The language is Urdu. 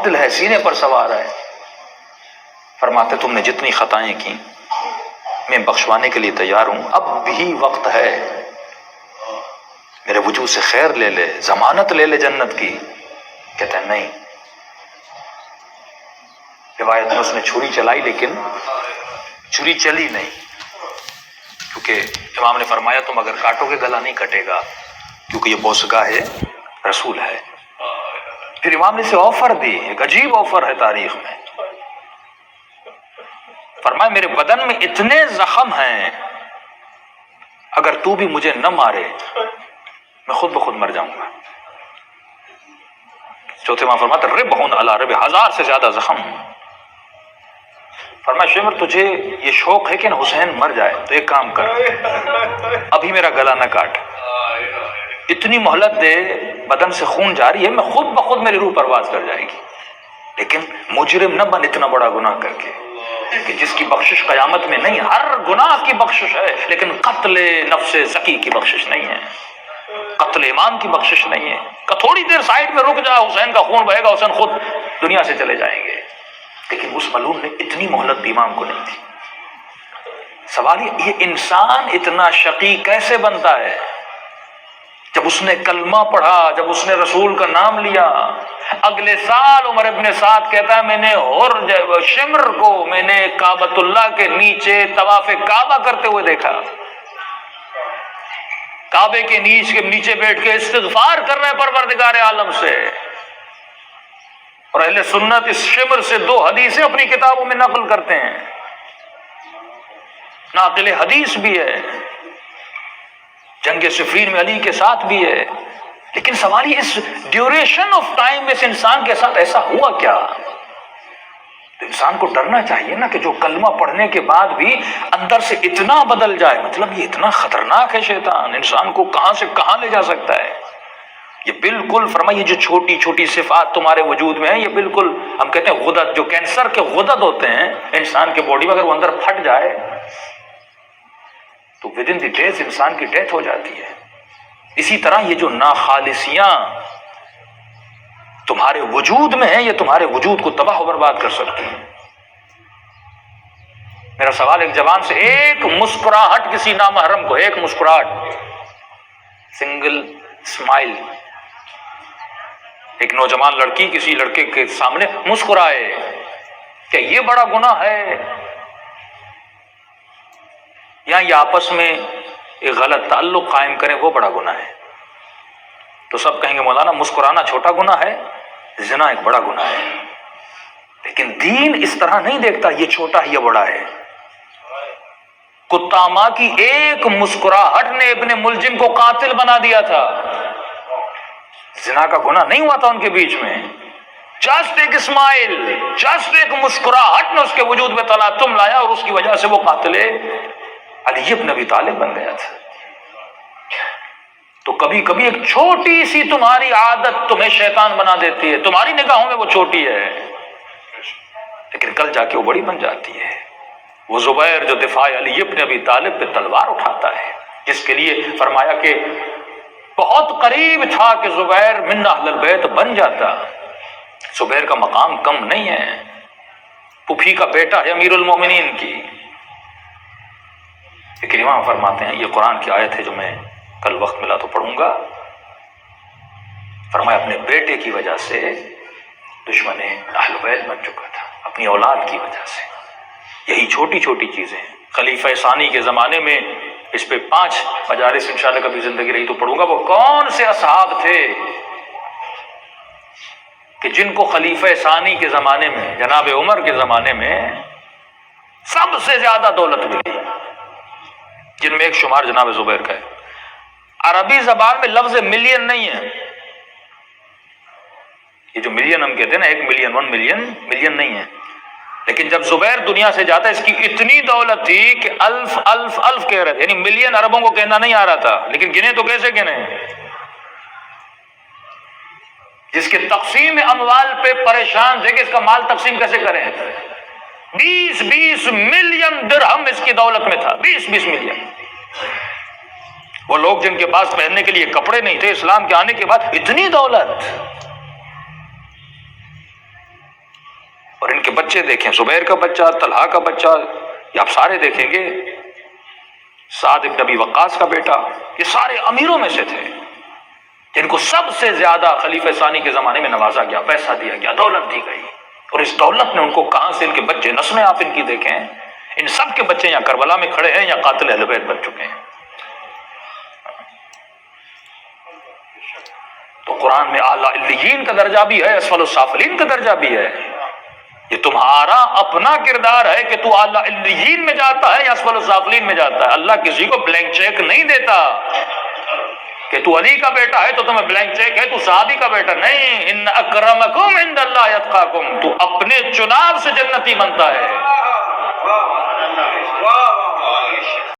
قاتل ہے، سینے پر سوار ہے. فرماتے تم نے جتنی خطائیں کی میں بخشوانے کے لیے تیار ہوں، اب بھی وقت ہے، میرے وجود سے خیر لے لے، ضمانت لے لے جنت کی. کہتے ہیں نہیں. روایت میں اس نے چھری چلائی لیکن چھری چلی نہیں، کیونکہ امام نے فرمایا تم اگر کاٹو گے گلا نہیں کٹے گا، کیونکہ یہ بوسگاہ رسول ہے. پھر امام نے اسے آفر دی، ایک عجیب آفر ہے تاریخ میں. فرمایا میرے بدن میں اتنے زخم ہیں، اگر تو بھی مجھے نہ مارے میں خود بخود مر جاؤں گا. چوتھے امام فرماتا ربحٌ علی ربح، 1000 سے زیادہ زخم. فرمایا شمر تجھے یہ شوق ہے کہ حسین مر جائے تو ایک کام کر، ابھی میرا گلا نہ کاٹ، اتنی مہلت دے، بدن سے خون جاری ہے، میں خود بخود میری روح پرواز کر جائے گی. لیکن مجرم نہ بن اتنا بڑا گناہ کر کے کہ جس کی بخشش قیامت میں نہیں. ہر گناہ کی بخشش ہے لیکن قتل نفس زکی کی بخشش نہیں ہے، قتل امام کی بخشش نہیں ہے. کہ تھوڑی دیر سائڈ میں رک جا، حسین کا خون بہے گا، حسین خود دنیا سے چلے جائیں گے. لیکن اس ملعون نے اتنی مہلت امام کو نہیں تھی. سوال یہ انسان اتنا شقی کیسے بنتا ہے؟ جب اس نے کلمہ پڑھا، جب اس نے رسول کا نام لیا. اگلے سال عمر ابن سعد کہتا ہے میں نے شمر کو میں نے کعبۃ اللہ کے نیچے طواف کعبہ کرتے ہوئے دیکھا. کعبے کے نیچے بیٹھ کے استغفار کر رہے پروردگار عالم سے. اور اہل سنت اس شمر سے 2 حدیثیں اپنی کتابوں میں نقل کرتے ہیں، ناقل حدیث بھی ہے، جنگ صفین میں علی کے ساتھ بھی ہے. لیکن سوال یہ اس ڈیوریشن آف ٹائم میں اس انسان کے ساتھ ایسا ہوا کیا؟ تو انسان کو ڈرنا چاہیے نا کہ جو کلمہ پڑھنے کے بعد بھی اندر سے اتنا بدل جائے. مطلب یہ اتنا خطرناک ہے، شیطان انسان کو کہاں سے کہاں لے جا سکتا ہے. یہ بالکل فرمائیے جو چھوٹی چھوٹی صفات تمہارے وجود میں ہیں، یہ بالکل ہم کہتے ہیں غدد، جو کینسر کے غدد ہوتے ہیں انسان کے باڈی میں، اگر وہ اندر پھٹ جائے تو ود ان دی ڈیز انسان کی ڈیتھ ہو جاتی ہے. اسی طرح یہ جو ناخالصیاں تمہارے وجود میں ہیں، یہ تمہارے وجود کو تباہ و برباد کر سکتی ہیں. میرا سوال ایک جوان سے، ایک مسکراہٹ کسی نامحرم کو، ایک مسکراہٹ، سنگل اسمائل، ایک نوجوان لڑکی کسی لڑکے کے سامنے مسکرائے، کیا یہ بڑا گناہ ہے؟ یا یہ آپس میں ایک غلط تعلق قائم کریں وہ بڑا گناہ ہے؟ تو سب کہیں گے مولانا مسکرانا چھوٹا گناہ ہے، زنا ایک بڑا گناہ ہے. لیکن دین اس طرح نہیں دیکھتا یہ چھوٹا ہے یہ بڑا ہے. کتامہ کی ایک مسکراہٹ نے ابن ملجم کو قاتل بنا دیا تھا. زنا کا گناہ نہیں ہوا تھا ان کے بیچ میں، جسٹ ایک اسمائل، جسٹ ایک مسکراہٹ نے اس کے وجود میں تلاطم لایا اور اس کی وجہ سے وہ قاتل علی بن ابی طالب بن گیا تھا. تو کبھی کبھی ایک چھوٹی سی تمہاری عادت تمہیں شیطان بنا دیتی ہے، تمہاری نگاہوں میں وہ چھوٹی ہے لیکن کل جا کے وہ بڑی بن جاتی ہے. وہ زبیر جو دفاع علی بن ابی طالب پہ تلوار اٹھاتا ہے، جس کے لیے فرمایا کہ بہت قریب تھا کہ زبیر من اہل البیت بن جاتا. زبیر کا مقام کم نہیں ہے، پھوپھی کا بیٹا ہے امیر المومنین کی. لیکن امام فرماتے ہیں، یہ قرآن کی آیت ہے جو میں کل وقت ملا تو پڑھوں گا. فرمایا اپنے بیٹے کی وجہ سے دشمن اہل بیت بن چکا تھا، اپنی اولاد کی وجہ سے. یہی چھوٹی چھوٹی چیزیں خلیفہ ثانی کے زمانے میں، اس پہ 5 مجالس انشاءاللہ کبھی زندگی رہی تو پڑھوں گا. وہ کون سے اصحاب تھے کہ جن کو خلیفہ ثانی کے زمانے میں، جناب عمر کے زمانے میں سب سے زیادہ دولت ملی، جن میں ایک شمار جناب زبیر کا ہے. عربی زبان میں لفظ ملین نہیں ہے، یہ جو ملین ہم کہتے ہیں نا، 1 ملین 1 ملین نہیں ہے. لیکن جب زبیر دنیا سے جاتا ہے، اس کی اتنی دولت تھی کہ الف الف الف کہہ رہے تھے، یعنی ملین عربوں کو کہنا نہیں آ رہا تھا، لیکن گنے تو کیسے گنے؟ جس کے تقسیم اموال پہ پریشان تھے کہ اس کا مال تقسیم کیسے کریں. 20 ملین درہم اس کی دولت میں تھا، 20 ملین. وہ لوگ جن کے پاس پہننے کے لیے کپڑے نہیں تھے، اسلام کے آنے کے بعد اتنی دولت. اور ان کے بچے دیکھیں، زبیر کا بچہ، طلحہ کا بچہ، یہ آپ سارے دیکھیں گے، سعد بن ابی وقاص کا بیٹا، یہ سارے امیروں میں سے تھے جن کو سب سے زیادہ خلیفہ ثانی کے زمانے میں نوازا گیا، پیسہ دیا گیا، دولت دی گئی، اور اس دولت نے ان کو کہاں سے، ان کے بچے، نسلیں آپ ان کی دیکھیں، ان سب کے بچے یا کربلا میں کھڑے ہیں یا قاتل اہل بیت بن چکے ہیں۔ تو قرآن میں اعلیٰ علیین کا درجہ بھی ہے، اسفل السافلین کا درجہ بھی ہے۔ یہ تمہارا اپنا کردار ہے کہ تو اعلیٰ علیین میں جاتا ہے یا اسفل السافلین میں جاتا ہے۔ اللہ کسی کو بلینک چیک نہیں دیتا کہ تو علی کا بیٹا ہے تو تمہیں بلینک چیک ہے، تو صحابی کا بیٹا نہیں۔ ان اکرمکم عند اللہ اتقاکم، تو اپنے چناو سے جنتی بنتا ہے۔